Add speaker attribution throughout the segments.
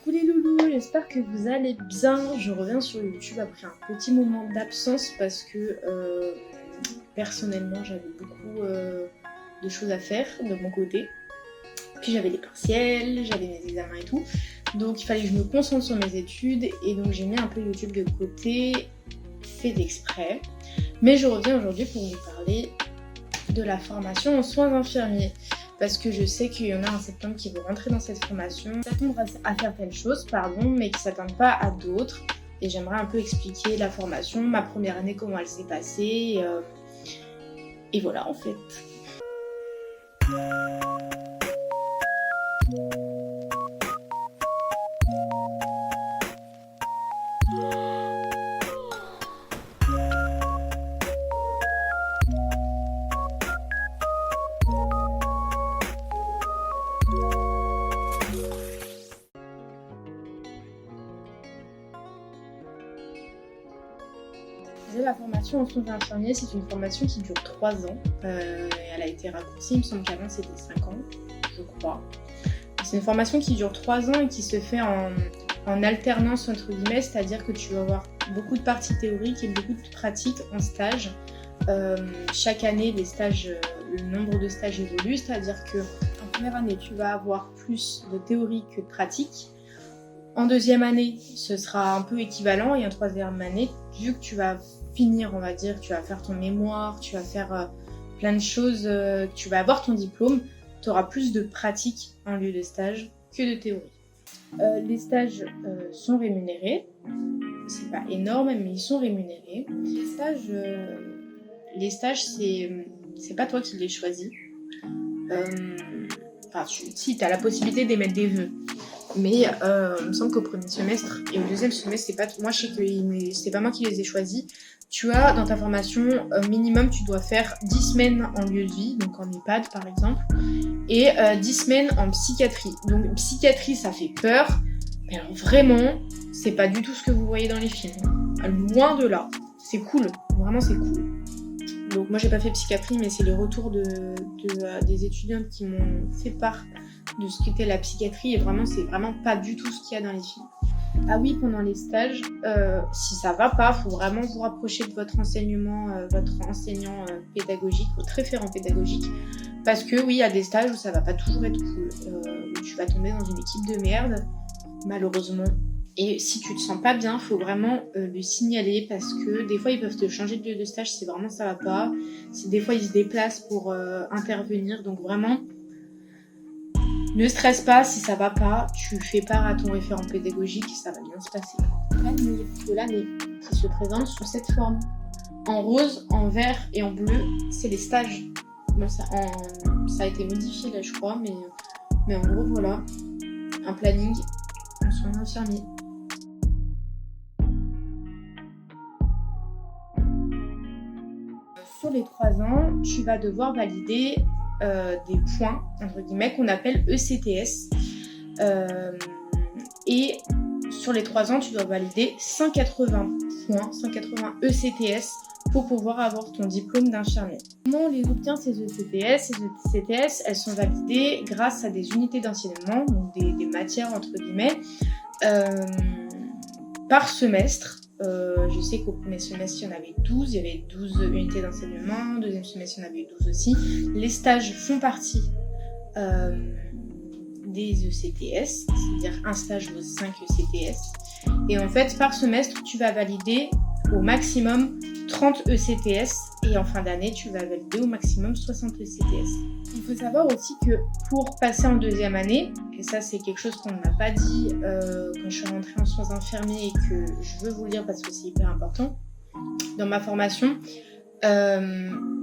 Speaker 1: Coucou les loulous, j'espère que vous allez bien. Je reviens sur YouTube après un petit moment d'absence parce que personnellement j'avais beaucoup de choses à faire de mon côté. Puis j'avais des partiels, j'avais mes examens et tout. Donc il fallait que je me concentre sur mes études et donc j'ai mis un peu YouTube de côté, fait d'exprès. Mais je reviens aujourd'hui pour vous parler de la formation en soins infirmiers. Parce que je sais qu'il y en a en septembre qui vont rentrer dans cette formation, s'attendent à certaines choses, mais qui ne s'attendent pas à d'autres. Et j'aimerais un peu expliquer la formation, ma première année, comment elle s'est passée. Et voilà en fait. La formation en soins infirmiers, c'est une formation qui dure 3 ans. Elle a été raccourcie, il me semble qu'avant c'était 5 ans, je crois. C'est une formation qui dure 3 ans et qui se fait en alternance entre guillemets, c'est-à-dire que tu vas avoir beaucoup de parties théoriques et beaucoup de pratiques en stage. Chaque année, le nombre de stages évolue, c'est-à-dire qu'en première année, tu vas avoir plus de théorie que de pratique. En deuxième année, ce sera un peu équivalent et en troisième année, vu que tu vas finir, on va dire, tu vas faire ton mémoire, tu vas faire plein de choses, tu vas avoir ton diplôme, tu auras plus de pratique en lieu de stage que de théorie. Les stages sont rémunérés, c'est pas énorme, mais ils sont rémunérés. Les stages, c'est pas toi qui les choisis. Si, tu as la possibilité d'émettre des vœux. Mais il me semble qu'au premier semestre et au deuxième semestre, c'est pas moi, je sais que c'est pas moi qui les ai choisis. Tu as dans ta formation minimum, tu dois faire 10 semaines en lieu de vie, donc en EHPAD par exemple, et 10 semaines en psychiatrie. Donc psychiatrie, ça fait peur, mais alors vraiment, c'est pas du tout ce que vous voyez dans les films. Loin de là. C'est cool, vraiment c'est cool. Donc moi j'ai pas fait psychiatrie, mais c'est les retours des étudiantes qui m'ont fait part de ce qu'était la psychiatrie et vraiment c'est vraiment pas du tout ce qu'il y a dans les films. Ah oui, pendant les stages, si ça va pas, faut vraiment vous rapprocher de votre enseignant pédagogique, votre référent pédagogique, parce que oui, il y a des stages où ça va pas toujours être cool, où tu vas tomber dans une équipe de merde, malheureusement. Et si tu te sens pas bien, faut vraiment le signaler parce que des fois ils peuvent te changer de lieu de stage si vraiment ça va pas. Des fois ils se déplacent pour intervenir, donc vraiment ne stresse pas si ça va pas. Tu fais part à ton référent pédagogique, ça va bien se passer. L'année de l'année qui se présente sous cette forme, en rose, en vert et en bleu, c'est les stages. Bon, ça a été modifié là je crois, mais en gros voilà, un planning en soins infirmiers. Sur les 3 ans, tu vas devoir valider des points, entre guillemets, qu'on appelle ECTS. Et sur les 3 ans, tu dois valider 180 points, 180 ECTS pour pouvoir avoir ton diplôme d'infirmier. Comment on les obtient ces ECTS? Ces ECTS, elles sont validées grâce à des unités d'enseignement, donc des matières, entre guillemets, par semestre. Je sais qu'au premier semestre, il y en avait 12, il y avait 12 unités d'enseignement, au deuxième semestre, il y en avait 12 aussi. Les stages font partie des ECTS, c'est-à-dire un stage vaut 5 ECTS. Et en fait, par semestre, tu vas valider au maximum 30 ECTS et en fin d'année, tu vas valider au maximum 60 ECTS. Il faut savoir aussi que pour passer en deuxième année, et ça c'est quelque chose qu'on ne m'a pas dit quand je suis rentrée en soins infirmiers et que je veux vous le dire parce que c'est hyper important dans ma formation,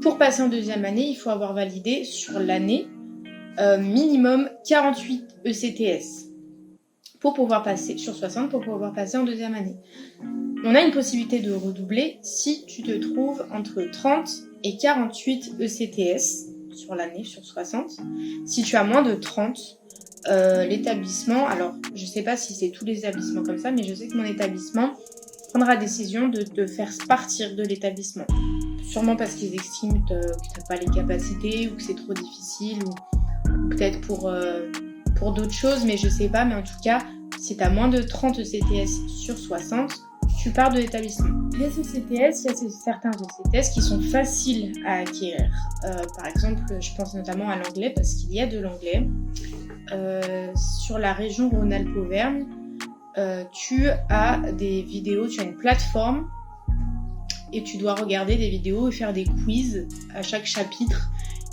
Speaker 1: pour passer en deuxième année, il faut avoir validé sur l'année minimum 48 ECTS pour pouvoir passer sur 60 pour pouvoir passer en deuxième année. On a une possibilité de redoubler si tu te trouves entre 30 et 48 ECTS sur l'année, sur 60. Si tu as moins de 30, l'établissement, alors je sais pas si c'est tous les établissements comme ça, mais je sais que mon établissement prendra la décision de te faire partir de l'établissement. Sûrement parce qu'ils estiment que tu n'as pas les capacités ou que c'est trop difficile ou peut-être pour d'autres choses, mais je sais pas. Mais en tout cas, Si tu as moins de 30 ECTS sur 60, tu pars de l'établissement. Les ECTS, il y a certains ECTS qui sont faciles à acquérir. Par exemple, je pense notamment à l'anglais parce qu'il y a de l'anglais. Sur la région Rhône-Alpes-Auvergne, tu as des vidéos, tu as une plateforme et tu dois regarder des vidéos et faire des quiz à chaque chapitre.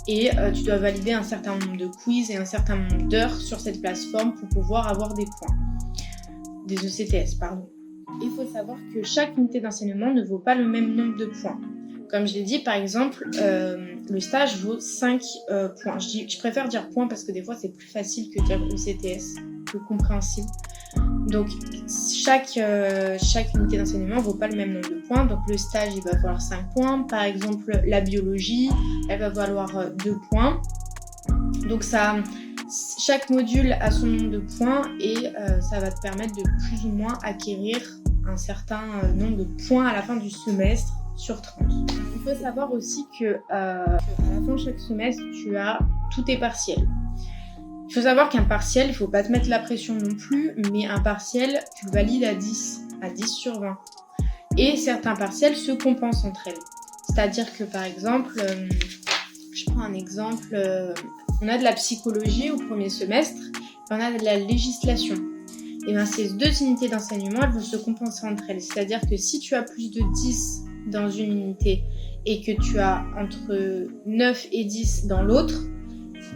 Speaker 1: Et tu dois valider un certain nombre de quiz et un certain nombre d'heures sur cette plateforme pour pouvoir avoir des points. Des ECTS, pardon. Il faut savoir que chaque unité d'enseignement ne vaut pas le même nombre de points. Comme je l'ai dit, par exemple, le stage vaut 5 points. Je préfère dire points parce que des fois, c'est plus facile que dire ECTS, plus compréhensible. Donc, chaque unité d'enseignement ne vaut pas le même nombre de points. Donc, le stage, il va valoir 5 points. Par exemple, la biologie, elle va valoir 2 points. Donc, chaque module a son nombre de points et ça va te permettre de plus ou moins acquérir un certain nombre de points à la fin du semestre sur 30. Il faut savoir aussi qu'à la fin de chaque semestre, tu as tous tes partiels. Il faut savoir qu'un partiel, il ne faut pas te mettre la pression non plus, mais un partiel, tu le valides à 10 sur 20. Et certains partiels se compensent entre elles. C'est-à-dire que par exemple, je prends un exemple, on a de la psychologie au premier semestre, et on a de la législation. Et bien ces deux unités d'enseignement, elles vont se compenser entre elles. C'est-à-dire que si tu as plus de 10 dans une unité et que tu as entre 9 et 10 dans l'autre,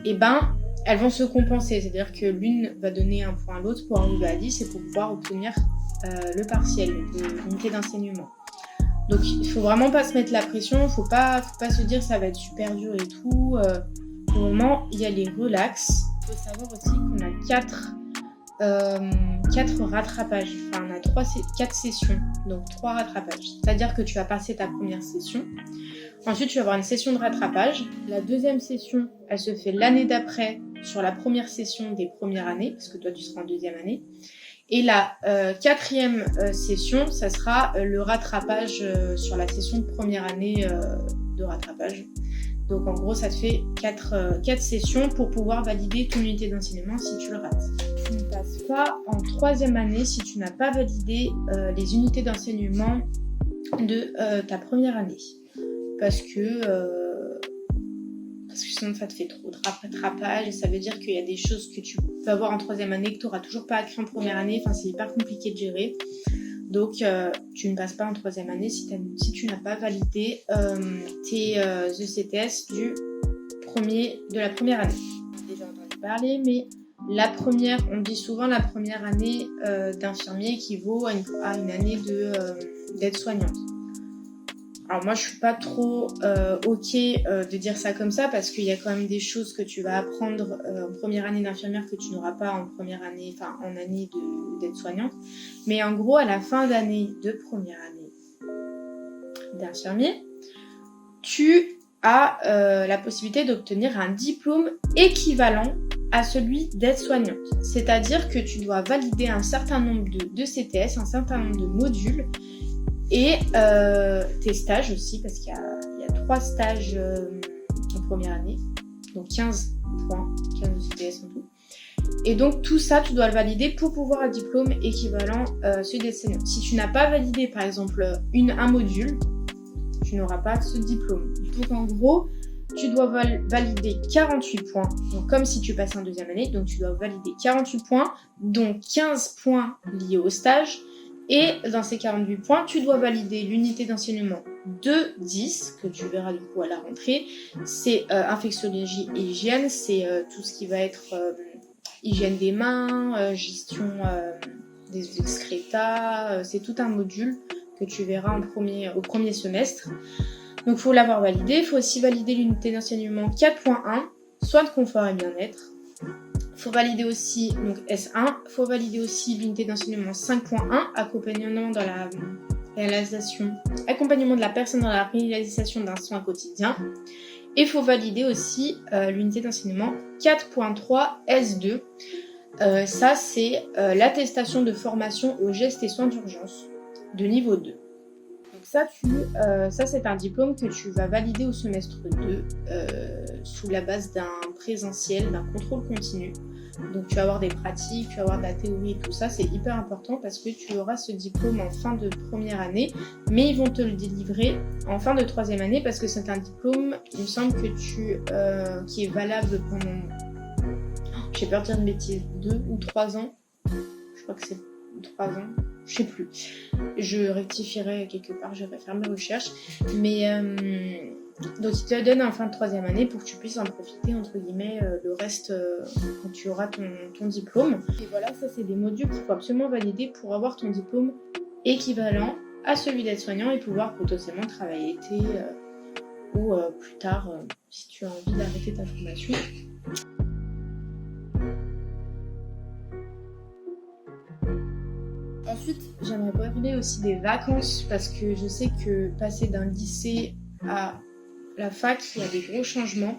Speaker 1: et ben elles vont se compenser. C'est-à-dire que l'une va donner un point à l'autre pour arriver à 10 et pour pouvoir obtenir le partiel de l'unité d'enseignement. Donc il faut vraiment pas se mettre la pression, faut pas se dire ça va être super dur et tout. Au moment, il y a les relax. Il faut savoir aussi qu'on a 4 rattrapages. Enfin, on a 4 sessions, donc 3 rattrapages. C'est-à-dire que tu vas passer ta première session. Ensuite, tu vas avoir une session de rattrapage. La deuxième session, elle se fait l'année d'après sur la première session des premières années, parce que toi, tu seras en deuxième année. Et la quatrième session, ça sera le rattrapage sur la session de première année de rattrapage. Donc en gros, ça te fait 4 sessions pour pouvoir valider ton unité d'enseignement si tu le rates. Tu ne passes pas en troisième année si tu n'as pas validé les unités d'enseignement de ta première année. Parce que sinon ça te fait trop de rattrapage et ça veut dire qu'il y a des choses que tu peux avoir en troisième année que tu n'auras toujours pas accès en première année. Enfin, c'est hyper compliqué de gérer. Donc, tu ne passes pas en troisième année si tu n'as pas validé tes ECTS de la première année. J'ai déjà entendu parler, mais on dit souvent la première année d'infirmier équivaut à une année d'aide-soignante. Alors moi, je suis pas trop ok de dire ça comme ça parce qu'il y a quand même des choses que tu vas apprendre en première année d'infirmière que tu n'auras pas en année d'aide-soignante. Mais en gros, à la fin d'année de première année d'infirmier, tu as la possibilité d'obtenir un diplôme équivalent à celui d'aide-soignante. C'est-à-dire que tu dois valider un certain nombre de CTS, un certain nombre de modules et tes stages aussi, parce qu'il y a 3 stages en première année, donc 15 points, 15 CTS en tout. Et donc tout ça, tu dois le valider pour pouvoir un diplôme équivalent celui d'aide-soignant. Si tu n'as pas validé par exemple un module, tu n'auras pas ce diplôme. Donc en gros, tu dois valider 48 points, donc comme si tu passais en deuxième année, donc tu dois valider 48 points, dont 15 points liés au stage. Et dans ces 48 points, tu dois valider l'unité d'enseignement de 10, que tu verras du coup à la rentrée. C'est infectiologie et hygiène, c'est tout ce qui va être hygiène des mains, gestion des excrétas, c'est tout un module que tu verras au premier semestre. Donc il faut l'avoir validé. Il faut aussi valider l'unité d'enseignement 4.1, soins de confort et bien-être. Il faut valider aussi donc S1, il faut valider aussi l'unité d'enseignement 5.1, accompagnement de la personne dans la réalisation d'un soin quotidien. Et il faut valider aussi l'unité d'enseignement 4.3 S2. Ça, c'est l'attestation de formation aux gestes et soins d'urgence de niveau 2. Donc ça c'est un diplôme que tu vas valider au semestre 2 sous la base d'un présentiel, d'un contrôle continu. Donc tu vas avoir des pratiques, tu vas avoir de la théorie et tout ça, c'est hyper important parce que tu auras ce diplôme en fin de première année, mais ils vont te le délivrer en fin de troisième année parce que c'est un diplôme, il me semble qui est valable pendant, j'ai peur de dire une bêtise, 2 ou 3 ans. Je crois que c'est 3 ans, je sais plus. Je rectifierai quelque part, je vais faire mes recherches. Mais donc il te le donne en fin de troisième année pour que tu puisses en profiter entre guillemets le reste quand tu auras ton diplôme. Et voilà, ça c'est des modules qu'il faut absolument valider pour avoir ton diplôme équivalent à celui d'aide-soignant et pouvoir potentiellement travailler l'été ou plus tard si tu as envie d'arrêter ta formation. Ensuite, j'aimerais parler aussi des vacances parce que je sais que passer d'un lycée à la fac, il y a des gros changements.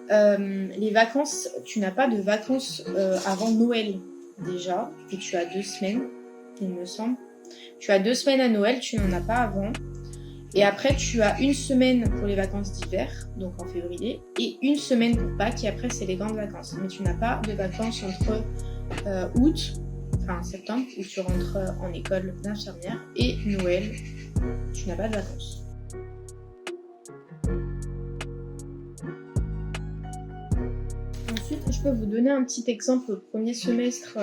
Speaker 1: Les vacances, tu n'as pas de vacances avant Noël déjà, et tu as 2 semaines, il me semble. Tu as 2 semaines à Noël, tu n'en as pas avant. Et après, tu as 1 semaine pour les vacances d'hiver, donc en février, et 1 semaine pour Pâques, et après, c'est les grandes vacances. Mais tu n'as pas de vacances entre août, enfin septembre, où tu rentres en école d'infirmière, et Noël, tu n'as pas de vacances. Ensuite, je peux vous donner un petit exemple au premier semestre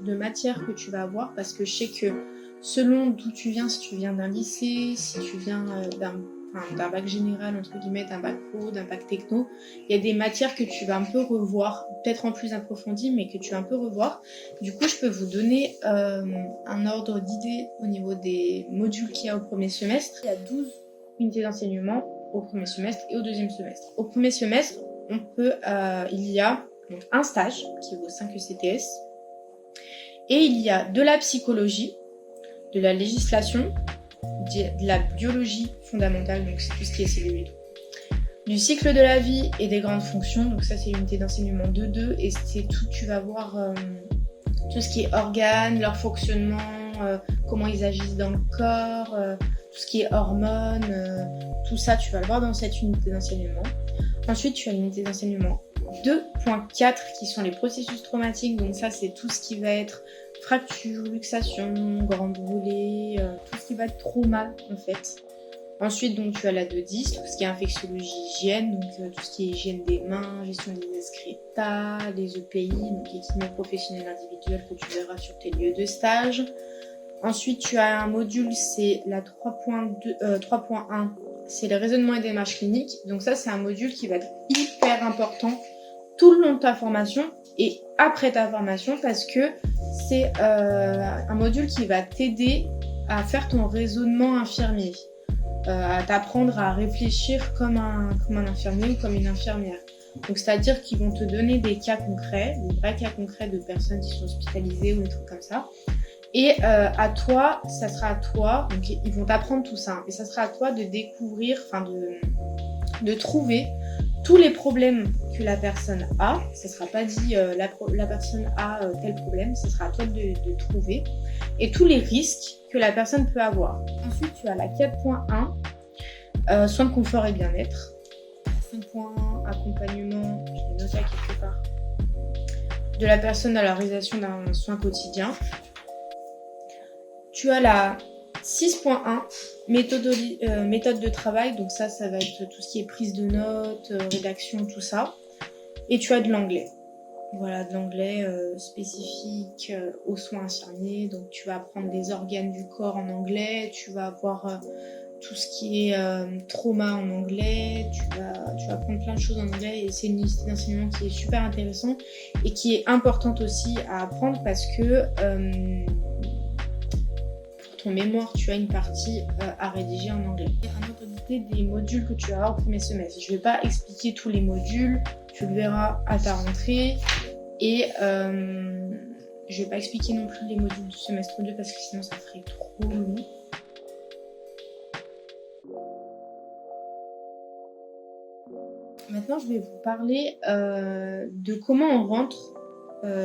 Speaker 1: de matière que tu vas avoir, parce que je sais que selon d'où tu viens, si tu viens d'un lycée, si tu viens d'un bac général, entre guillemets, d'un bac pro, d'un bac techno, il y a des matières que tu vas un peu revoir, peut-être en plus approfondi, mais que tu vas un peu revoir. Du coup, je peux vous donner un ordre d'idée au niveau des modules qu'il y a au premier semestre. Il y a 12 unités d'enseignement au premier semestre et au deuxième semestre. Au premier semestre, il y a donc un stage qui vaut 5 ECTS, et il y a de la psychologie, de la législation, de la biologie fondamentale, donc c'est tout ce qui est cellules, du cycle de la vie et des grandes fonctions, donc ça c'est l'unité d'enseignement 2.2, et c'est tout, tu vas voir tout ce qui est organes, leur fonctionnement, comment ils agissent dans le corps, tout ce qui est hormones, tout ça tu vas le voir dans cette unité d'enseignement. Ensuite tu as l'unité d'enseignement 2.4 qui sont les processus traumatiques, donc ça c'est tout ce qui va être fracture, luxation, grande brûlée, tout ce qui va être trauma en fait. Ensuite donc tu as la 2.10, tout ce qui est infectiologie, hygiène, donc tout ce qui est hygiène des mains, gestion des excrétas, les EPI, donc équipement professionnel individuel que tu verras sur tes lieux de stage. Ensuite tu as un module, c'est la 3.1, c'est le raisonnement et démarche clinique, donc ça c'est un module qui va être hyper important tout le long de ta formation et après ta formation parce que c'est un module qui va t'aider à faire ton raisonnement infirmier, à t'apprendre à réfléchir comme un infirmier ou comme une infirmière. Donc c'est-à-dire qu'ils vont te donner des cas concrets, des vrais cas concrets de personnes qui sont hospitalisées ou des trucs comme ça. Et à toi, ça sera à toi, donc ils vont t'apprendre tout ça, et ça sera à toi de découvrir, enfin de trouver tous les problèmes que la personne a. Ça ne sera pas dit la personne a tel problème, ce sera à toi de trouver, et tous les risques que la personne peut avoir. Ensuite, tu as la 4.1, soins de confort et bien-être. 5.1, accompagnement, je l'ai noté à quelque part, de la personne à la réalisation d'un soin quotidien. Tu as la 6.1, méthode de travail, donc ça va être tout ce qui est prise de notes, rédaction, tout ça. Et tu as de l'anglais. Voilà, de l'anglais spécifique aux soins infirmiers. Donc tu vas apprendre des organes du corps en anglais, tu vas avoir tout ce qui est trauma en anglais, tu vas apprendre plein de choses en anglais, et c'est une unité d'enseignement qui est super intéressante et qui est importante aussi à apprendre parce que ton mémoire, tu as une partie à rédiger en anglais. Un autre idée des modules que tu vas avoir au premier semestre. Je ne vais pas expliquer tous les modules, tu le verras à ta rentrée. Et je ne vais pas expliquer non plus les modules du semestre 2 parce que sinon ça ferait trop long. Maintenant, je vais vous parler de comment on rentre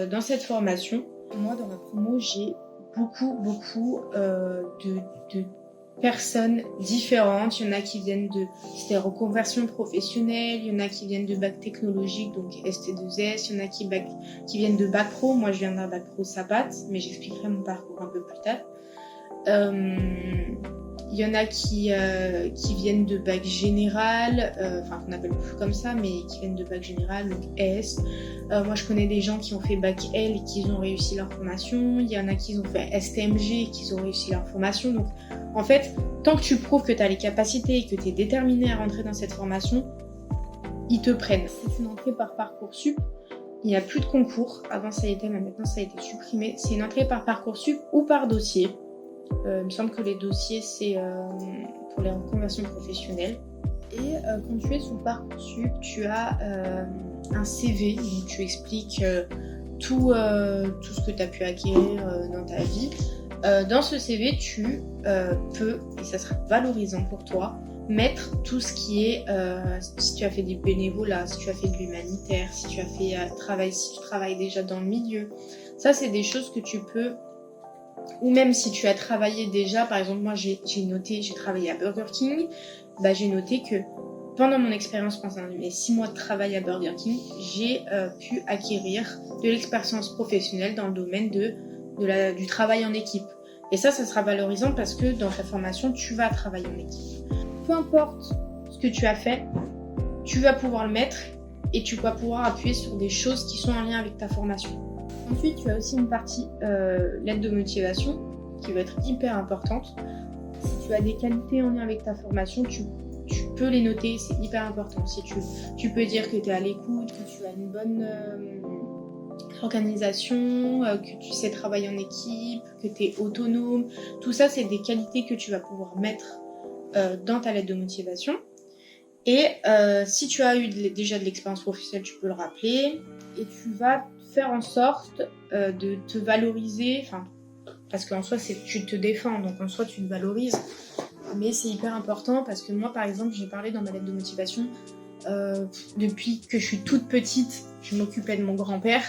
Speaker 1: dans cette formation. Moi, dans ma promo, j'ai beaucoup personnes différentes. Il y en a qui viennent de des reconversions professionnelles, il y en a qui viennent de bac technologique, donc ST2S, il y en a qui viennent de bac pro. Moi, je viens d'un bac pro SAPAT, mais j'expliquerai mon parcours un peu plus tard. Il y en a qui viennent de bac général, enfin qu'on appelle plus comme ça, mais qui viennent de bac général, donc S. Moi je connais des gens qui ont fait bac L et qui ont réussi leur formation. Il y en a qui ont fait STMG et qui ont réussi leur formation. Donc en fait, tant que tu prouves que tu as les capacités et que tu es déterminé à rentrer dans cette formation, ils te prennent. C'est une entrée par Parcoursup. Il n'y a plus de concours. Avant ça y était, mais maintenant ça a été supprimé. C'est une entrée par Parcoursup ou par dossier. Il me semble que les dossiers, c'est pour les reconversions professionnelles. Et quand tu es sur Parcoursup, tu as un CV où tu expliques tout ce que tu as pu acquérir dans ta vie. Dans ce CV, tu peux, et ça sera valorisant pour toi, mettre tout ce qui est, si tu as fait des bénévolats, si tu as fait de l'humanitaire, si tu as fait si tu travailles déjà dans le milieu. Ça, c'est des choses que tu peux. Ou même si tu as travaillé déjà, par exemple moi j'ai travaillé à Burger King, bah, j'ai noté que pendant mon expérience, pendant mes 6 mois de travail à Burger King, j'ai pu acquérir de l'expérience professionnelle dans le domaine du travail en équipe. Et ça sera valorisant parce que dans ta formation, tu vas travailler en équipe. Peu importe ce que tu as fait, tu vas pouvoir le mettre et tu vas pouvoir appuyer sur des choses qui sont en lien avec ta formation. Ensuite, tu as aussi une partie lettre de motivation qui va être hyper importante. Si tu as des qualités en lien avec ta formation, tu peux les noter, c'est hyper important. Si tu peux dire que tu es à l'écoute, que tu as une bonne organisation, que tu sais travailler en équipe, que tu es autonome. Tout ça, c'est des qualités que tu vas pouvoir mettre dans ta lettre de motivation. Et si tu as eu déjà de l'expérience professionnelle, tu peux le rappeler. Et tu vas faire en sorte de te valoriser, parce qu'en soi tu te défends, donc en soi tu te valorises, mais c'est hyper important parce que moi par exemple j'ai parlé dans ma lettre de motivation depuis que je suis toute petite, je m'occupais de mon grand-père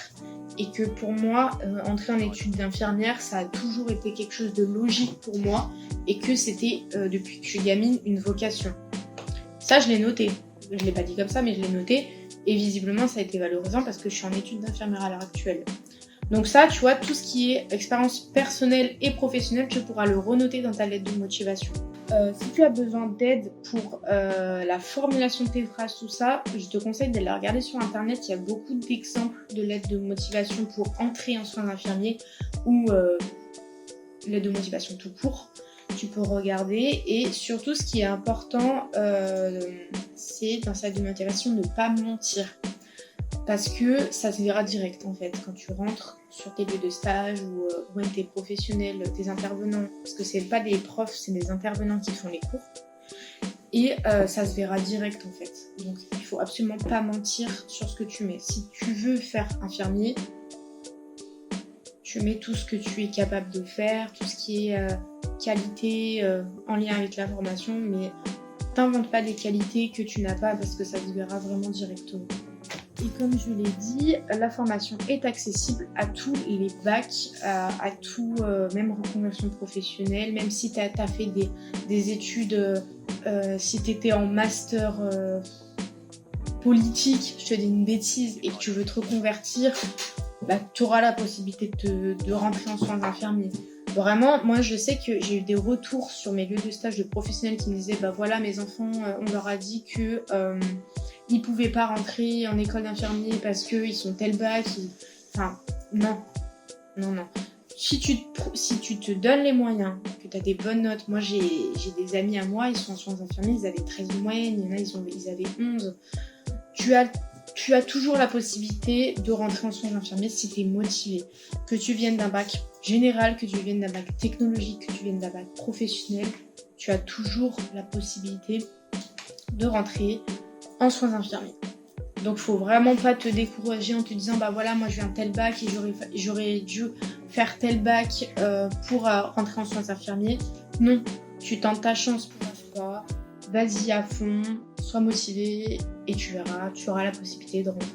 Speaker 1: et que pour moi entrer en études d'infirmière ça a toujours été quelque chose de logique pour moi et que c'était depuis que je suis gamine une vocation. Ça je l'ai noté, je l'ai pas dit comme ça mais je l'ai noté. Et visiblement, ça a été valorisant parce que je suis en études d'infirmière à l'heure actuelle. Donc ça, tu vois, tout ce qui est expérience personnelle et professionnelle, tu pourras le renoter dans ta lettre de motivation. Si tu as besoin d'aide pour la formulation de tes phrases, tout ça, je te conseille d'aller regarder sur Internet. Il y a beaucoup d'exemples de lettres de motivation pour entrer en soins infirmiers ou lettres de motivation tout court. Tu peux regarder et surtout ce qui est important c'est dans sa motivation de ne pas mentir parce que ça se verra direct en fait quand tu rentres sur tes lieux de stage ou même tes professionnels, tes intervenants, parce que c'est pas des profs, c'est des intervenants qui font les cours et ça se verra direct en fait. Donc il faut absolument pas mentir sur ce que tu mets. Si tu veux faire infirmier, tu mets tout ce que tu es capable de faire, tout ce qui est qualité en lien avec la formation, mais t'invente pas des qualités que tu n'as pas parce que ça se verra vraiment directement. Et comme je l'ai dit, la formation est accessible à tous les bacs, à tout, même reconversion professionnelle, même si tu as fait des études, si tu étais en master politique, je te dis une bêtise, et que tu veux te reconvertir, bah, tu auras la possibilité de rentrer en soins infirmiers. Vraiment, moi je sais que j'ai eu des retours sur mes lieux de stage de professionnels qui me disaient bah voilà, mes enfants, on leur a dit que ils pouvaient pas rentrer en école d'infirmier parce qu'ils sont tel bac. Enfin, non. Si tu te donnes les moyens, que tu as des bonnes notes, moi j'ai des amis à moi, ils sont en soins infirmiers, ils avaient 13 de moyenne, il y en a ils avaient 11. Tu as toujours la possibilité de rentrer en soins infirmiers si tu es motivé. Que tu viennes d'un bac général, que tu viennes d'un bac technologique, que tu viennes d'un bac professionnel, tu as toujours la possibilité de rentrer en soins infirmiers. Donc faut vraiment pas te décourager en te disant bah voilà, moi je viens de tel bac et j'aurais dû faire tel bac pour rentrer en soins infirmiers. Non, tu tentes ta chance pour la fois, vas-y à fond, sois motivé et tu verras, tu auras la possibilité de rentrer.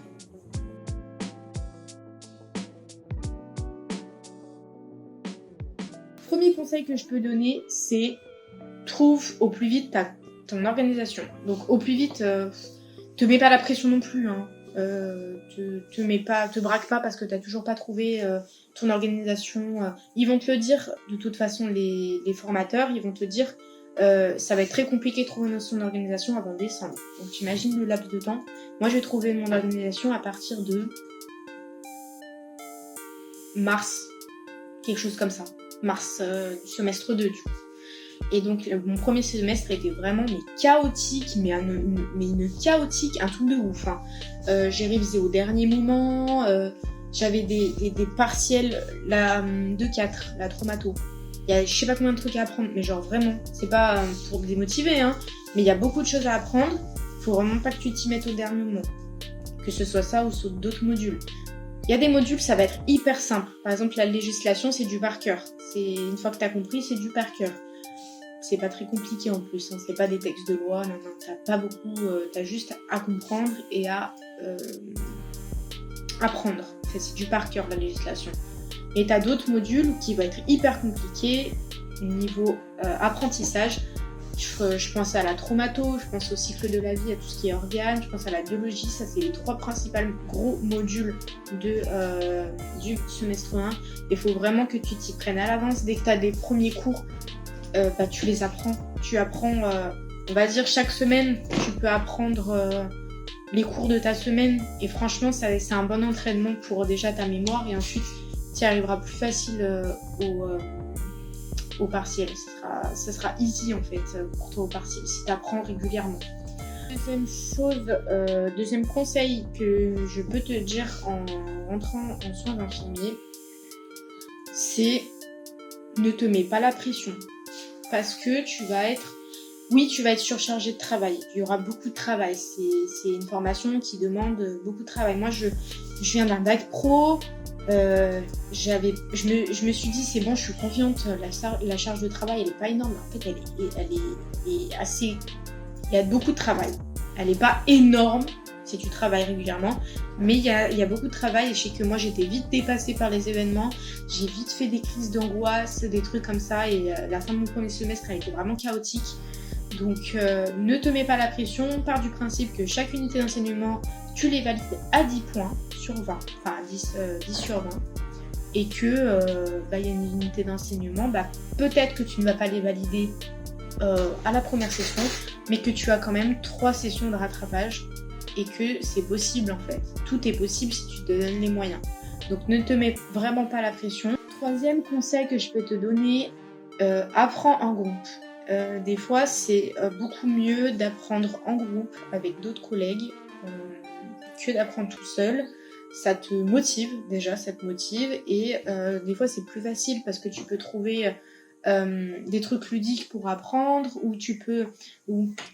Speaker 1: Premier conseil que je peux donner, c'est trouve au plus vite ton organisation. Donc au plus vite, te mets pas la pression non plus, hein. Te braque pas parce que t'as toujours pas trouvé ton organisation. Ils vont te le dire, de toute façon, les formateurs, ils vont te dire ça va être très compliqué de trouver son organisation avant décembre. Donc t'imagines le laps de temps. Moi j'ai trouvé mon organisation à partir de mars, quelque chose comme ça. Mars du semestre 2 du coup. Et donc mon premier semestre était vraiment chaotique, mais une chaotique, un truc de ouf. Hein. J'ai révisé au dernier moment, j'avais des partiels, la 2-4, la traumato. Il y a je sais pas combien de trucs à apprendre, mais genre vraiment, c'est pas pour te démotiver, hein, mais il y a beaucoup de choses à apprendre, faut vraiment pas que tu t'y mettes au dernier moment. Que ce soit ça ou sur d'autres modules. Il y a des modules, ça va être hyper simple. Par exemple, la législation, c'est du par cœur. C'est une fois que t'as compris, c'est du par cœur. C'est pas très compliqué en plus, hein. C'est pas des textes de loi, non, t'as pas beaucoup, t'as juste à comprendre et à apprendre. C'est du par cœur la législation. Et t'as d'autres modules qui vont être hyper compliqués niveau apprentissage. Je pense à la traumato, je pense au cycle de la vie, à tout ce qui est organes, je pense à la biologie, ça c'est les 3 principaux gros modules du semestre 1. Il faut vraiment que tu t'y prennes à l'avance. Dès que t'as des premiers cours, tu les apprends. Tu apprends, on va dire chaque semaine, tu peux apprendre les cours de ta semaine. Et franchement, c'est un bon entraînement pour déjà ta mémoire. Et ensuite, tu y arriveras plus facile au partiel. Ça sera easy en fait pour toi au partiel si tu apprends régulièrement. Deuxième conseil que je peux te dire en rentrant en soins d'infirmier, c'est ne te mets pas la pression. Parce que tu vas être surchargé de travail. Il y aura beaucoup de travail. C'est une formation qui demande beaucoup de travail. Moi, je viens d'un bac pro. Je me suis dit, c'est bon, je suis confiante. La charge de travail, elle est pas énorme. En fait, elle est assez... Il y a beaucoup de travail. Elle est pas énorme si tu travailles régulièrement. Mais il y a beaucoup de travail. Et je sais que moi, j'étais vite dépassée par les événements. J'ai vite fait des crises d'angoisse, des trucs comme ça. Et la fin de mon premier semestre a été vraiment chaotique. Donc, ne te mets pas la pression. Pars du principe que chaque unité d'enseignement, tu les valides à 10 points sur 20. Enfin, 10 sur 20. Et que y a une unité d'enseignement, peut-être que tu ne vas pas les valider à la première session, mais que tu as quand même 3 sessions de rattrapage. Et que c'est possible en fait. Tout est possible si tu te donnes les moyens. Donc ne te mets vraiment pas la pression. Troisième conseil que je peux te donner, apprends en groupe. Des fois c'est beaucoup mieux d'apprendre en groupe avec d'autres collègues que d'apprendre tout seul. Ça te motive déjà, et des fois c'est plus facile parce que tu peux trouver des trucs ludiques pour apprendre, ou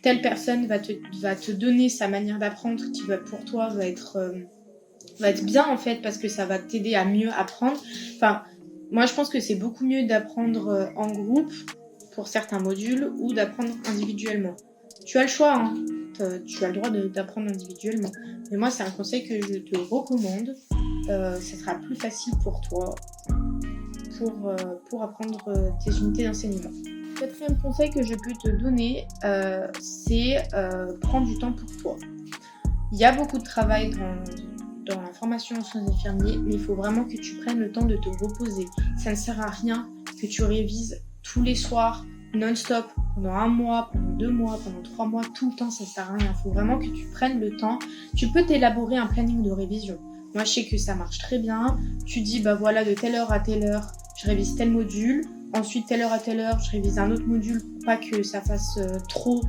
Speaker 1: telle personne va te donner sa manière d'apprendre qui pour toi va être bien en fait, parce que ça va t'aider à mieux apprendre. Enfin, moi je pense que c'est beaucoup mieux d'apprendre en groupe pour certains modules ou d'apprendre individuellement. Tu as le choix, hein. Tu as le droit d'apprendre individuellement. Mais moi c'est un conseil que je te recommande. Ça sera plus facile pour toi pour apprendre tes unités d'enseignement. Quatrième conseil que je peux te donner, c'est prendre du temps pour toi. Il y a beaucoup de travail dans la formation en soins infirmiers, mais il faut vraiment que tu prennes le temps de te reposer. Ça ne sert à rien que tu révises tous les soirs, non-stop, pendant 1 mois, pendant 2 mois, pendant 3 mois, tout le temps, ça sert à rien. Il faut vraiment que tu prennes le temps. Tu peux t'élaborer un planning de révision. Moi, je sais que ça marche très bien. Tu dis, voilà, de telle heure à telle heure, je révise tel module. Ensuite, telle heure à telle heure, je révise un autre module pour pas que ça fasse trop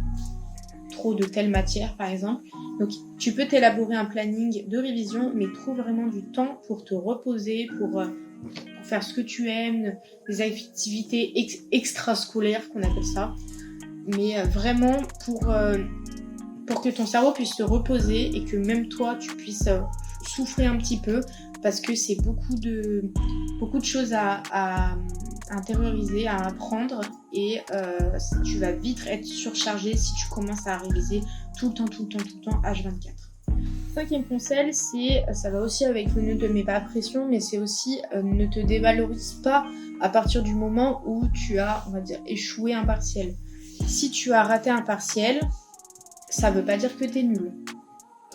Speaker 1: de telle matière, par exemple. Donc, tu peux t'élaborer un planning de révision, mais trouve vraiment du temps pour te reposer, pour faire ce que tu aimes, des activités extrascolaires, qu'on appelle ça. Mais vraiment pour que ton cerveau puisse se reposer et que même toi, tu puisses souffler un petit peu, parce que c'est beaucoup de choses à intérioriser, à apprendre, et tu vas vite être surchargé si tu commences à réviser tout le temps, H24. 5e conseil, ça va aussi avec le ne te mets pas à pression, mais c'est aussi ne te dévalorise pas à partir du moment où tu as, on va dire, échoué un partiel. si tu as raté un partiel, ça veut pas dire que t'es nul.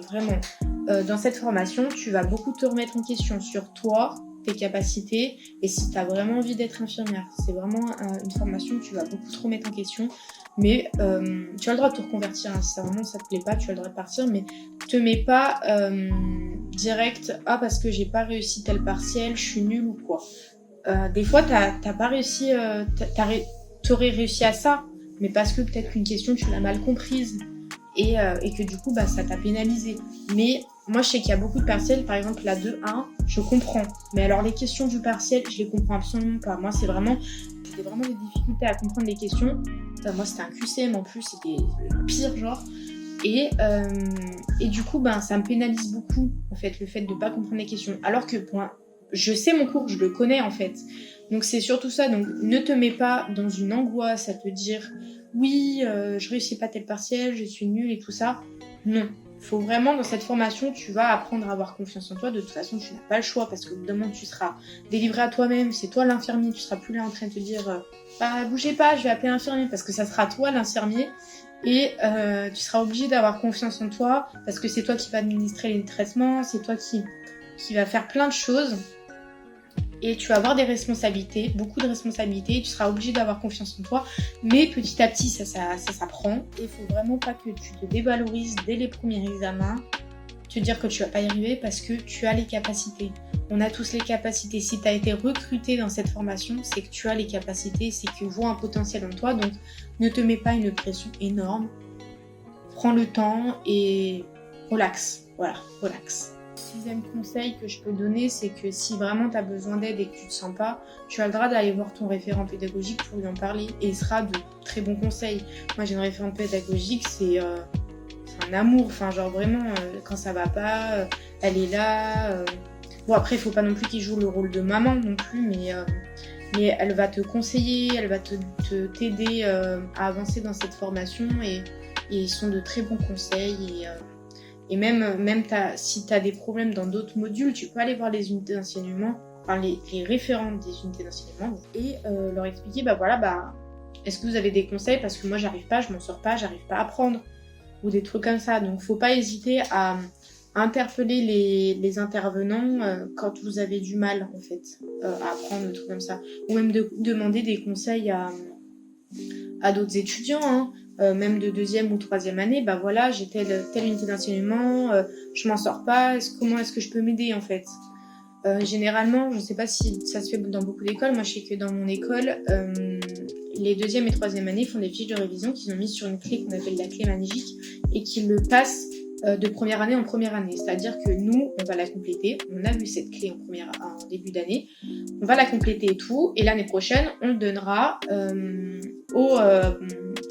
Speaker 1: Vraiment. Dans cette formation, tu vas beaucoup te remettre en question sur toi, tes capacités, et si tu as vraiment envie d'être infirmière. C'est vraiment une formation où tu vas beaucoup te remettre en question. Mais tu as le droit de te reconvertir, hein. Si vraiment ça te plaît pas, tu as le droit de partir, mais te mets pas direct « Ah, parce que j'ai pas réussi tel partiel, je suis nulle ou quoi ». Des fois, t'as pas réussi, t'aurais réussi à ça, mais parce que peut-être qu'une question, tu l'as mal comprise. Et que du coup, ça t'a pénalisé. Mais moi, je sais qu'il y a beaucoup de partiels, par exemple la 2-1, je comprends. Mais alors, les questions du partiel, je les comprends absolument pas. Moi, j'ai vraiment des difficultés à comprendre les questions. Moi, c'était un QCM en plus, c'était le pire genre. Et du coup, ça me pénalise beaucoup, en fait, le fait de pas comprendre les questions. Alors que, je sais mon cours, je le connais, en fait. Donc, c'est surtout ça. Donc, ne te mets pas dans une angoisse à te dire... Oui, je réussis pas tel partiel, je suis nulle et tout ça. Non. Faut vraiment, dans cette formation, tu vas apprendre à avoir confiance en toi. De toute façon, tu n'as pas le choix parce qu'au bout d'un moment, tu seras délivré à toi-même. C'est toi l'infirmier. Tu seras plus là en train de te dire bougez pas, je vais appeler l'infirmier parce que ça sera toi l'infirmier. Et tu seras obligé d'avoir confiance en toi parce que c'est toi qui vas administrer les traitements, c'est toi qui va faire plein de choses. Et tu vas avoir des responsabilités, beaucoup de responsabilités, et tu seras obligé d'avoir confiance en toi. Mais petit à petit, ça s'apprend. Et il faut vraiment pas que tu te dévalorises dès les premiers examens, te dire que tu vas pas y arriver parce que tu as les capacités. On a tous les capacités. Si tu as été recruté dans cette formation, c'est que tu as les capacités, c'est qu'ils voient un potentiel en toi. Donc ne te mets pas une pression énorme. Prends le temps et relax. Voilà, relax. Sixième conseil que je peux donner, c'est que si vraiment tu as besoin d'aide et que tu te sens pas, tu as le droit d'aller voir ton référent pédagogique pour lui en parler et il sera de très bons conseils. Moi j'ai une référente pédagogique, c'est un amour, enfin genre vraiment quand ça va pas, elle est là. Bon après il faut pas non plus qu'il joue le rôle de maman non plus, mais elle va te conseiller, elle va t'aider à avancer dans cette formation et ils sont de très bons conseils et même si tu as des problèmes dans d'autres modules, tu peux aller voir les unités d'enseignement, enfin les référentes des unités d'enseignement et leur expliquer, est-ce que vous avez des conseils parce que moi j'arrive pas, je m'en sors pas, j'arrive pas à apprendre ou des trucs comme ça. Donc faut pas hésiter à interpeller les intervenants quand vous avez du mal en fait à apprendre, des trucs comme ça. Ou même de demander des conseils à d'autres étudiants, hein. Même de deuxième ou troisième année, voilà, j'ai telle unité d'enseignement, je m'en sors pas, comment est-ce que je peux m'aider en fait. Généralement, je sais pas si ça se fait dans beaucoup d'écoles, moi je sais que dans mon école, les deuxième et troisième années font des fiches de révision qu'ils ont mises sur une clé qu'on appelle la clé magique et qu'ils le passent de première année en première année. C'est-à-dire que nous, on va la compléter, on a vu cette clé en début d'année, on va la compléter et tout, et l'année prochaine, on le donnera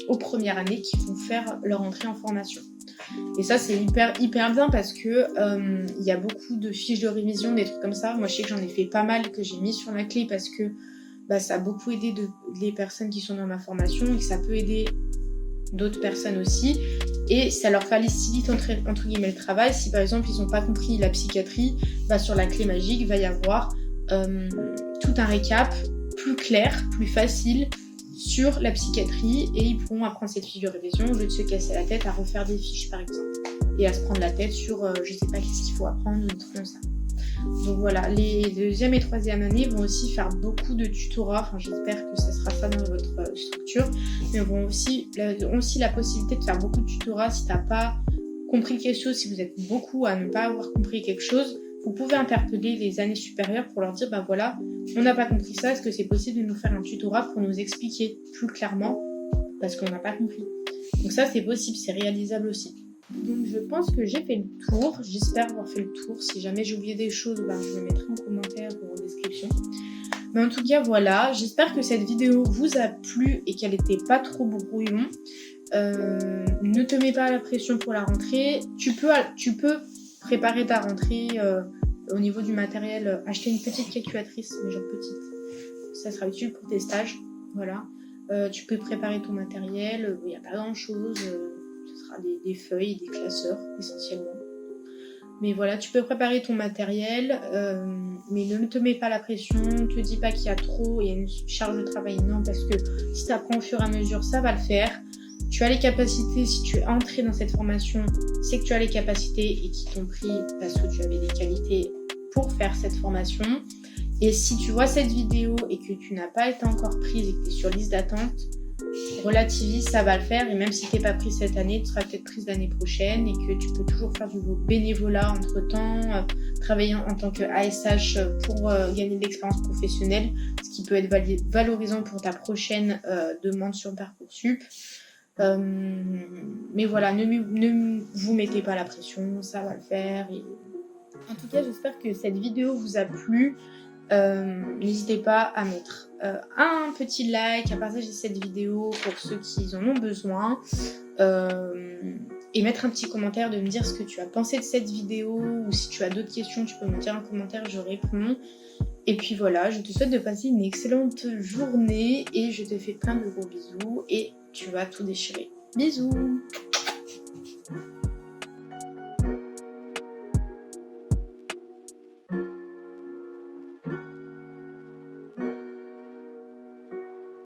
Speaker 1: aux premières années qui vont faire leur entrée en formation. Et ça, c'est hyper bien parce que y a beaucoup de fiches de révision, des trucs comme ça. Moi, je sais que j'en ai fait pas mal que j'ai mis sur la clé parce que ça a beaucoup aidé les personnes qui sont dans ma formation et que ça peut aider d'autres personnes aussi. Et ça leur facilite entre guillemets le travail. Si par exemple, ils n'ont pas compris la psychiatrie, sur la clé magique, il va y avoir tout un récap plus clair, plus facile sur la psychiatrie et ils pourront apprendre cette fiche de révision au lieu de se casser la tête à refaire des fiches par exemple et à se prendre la tête sur je sais pas qu'est-ce qu'il faut apprendre ou des trucs comme ça. Donc voilà, les deuxième et troisième années vont aussi faire beaucoup de tutorats, enfin j'espère que ça sera ça dans votre structure, mais ont aussi la possibilité de faire beaucoup de tutorats si t'as pas compris quelque chose, si vous êtes beaucoup à ne pas avoir compris quelque chose, vous pouvez interpeller les années supérieures pour leur dire voilà, on n'a pas compris ça, est-ce que c'est possible de nous faire un tutorat pour nous expliquer plus clairement parce qu'on n'a pas compris. Donc ça c'est possible, c'est réalisable aussi. Donc je pense que j'ai fait le tour, j'espère avoir fait le tour. Si jamais j'ai oublié des choses, je le mettrai en commentaire ou en description. Mais en tout cas voilà, j'espère que cette vidéo vous a plu et qu'elle n'était pas trop brouillon. Ne te mets pas la pression pour la rentrée, tu peux préparer ta rentrée au niveau du matériel, acheter une petite calculatrice, mais genre petite, ça sera utile pour tes stages, voilà. Tu peux préparer ton matériel, il n'y a pas grand chose, ce sera des feuilles et des classeurs essentiellement. Mais voilà, tu peux préparer ton matériel Mais ne te mets pas la pression, ne te dis pas qu'il y a trop, il y a une charge de travail, non, parce que si tu apprends au fur et à mesure, ça va le faire. Tu as les capacités, si tu es entré dans cette formation, c'est que tu as les capacités et qu'ils t'ont pris parce que tu avais des qualités pour faire cette formation. Et si tu vois cette vidéo et que tu n'as pas été encore prise et que tu es sur liste d'attente, relativise, ça va le faire. Et même si tu n'es pas prise cette année, tu seras peut-être prise l'année prochaine et que tu peux toujours faire du bénévolat entre-temps, travailler en tant que ASH pour gagner de l'expérience professionnelle, ce qui peut être valorisant pour ta prochaine demande sur Parcoursup. Mais voilà, ne vous mettez pas la pression, ça va le faire. Et... En tout cas, j'espère que cette vidéo vous a plu. N'hésitez pas à mettre un petit like, à partager cette vidéo pour ceux qui en ont besoin, et mettre un petit commentaire de me dire ce que tu as pensé de cette vidéo, ou si tu as d'autres questions, tu peux me dire en commentaire, je réponds. Et puis voilà, je te souhaite de passer une excellente journée et je te fais plein de gros bisous et tu vas tout déchirer. Bisous!